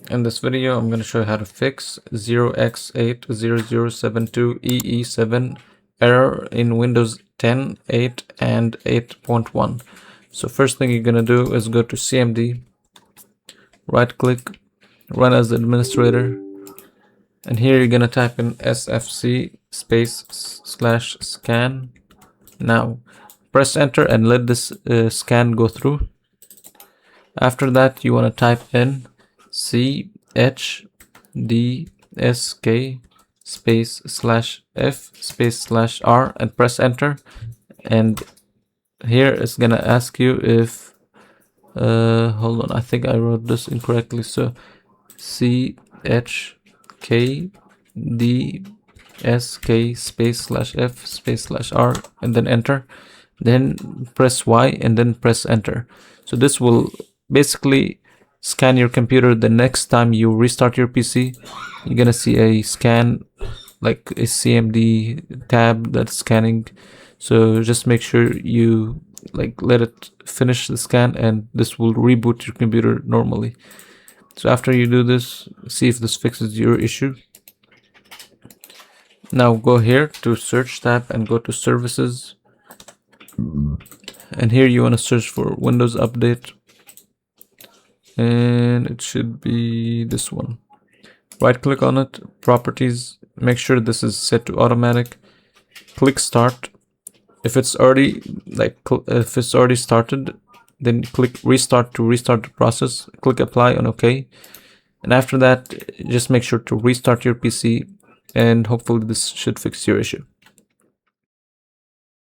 In this video, I'm going to show you how to fix 0x80072EE7 error in Windows 10, 8, and 8.1. So first thing you're going to do is go to CMD, right click, run as administrator, and here you're going to type in sfc /scan. Now press enter and let this scan go through. After that, you want to type in CHDSK /F/R and press enter, and here it's gonna ask you if hold on, I think I wrote this incorrectly. So CHKDSK /F/R and then enter, then press Y and then press enter. So this will basically scan your computer. The next time you restart your PC, you're gonna see a scan, like a CMD tab that's scanning. So just make sure you let it finish the scan, and this will reboot your computer normally. So after you do this, see if this fixes your issue. Now go here to search tab and go to services, and here you want to search for Windows Update, and it should be this one. Right click on it, properties, make sure this is set to automatic, click start. If it's already started, then click restart to restart the process, click apply on OK, and after that just make sure to restart your PC, and hopefully this should fix your issue.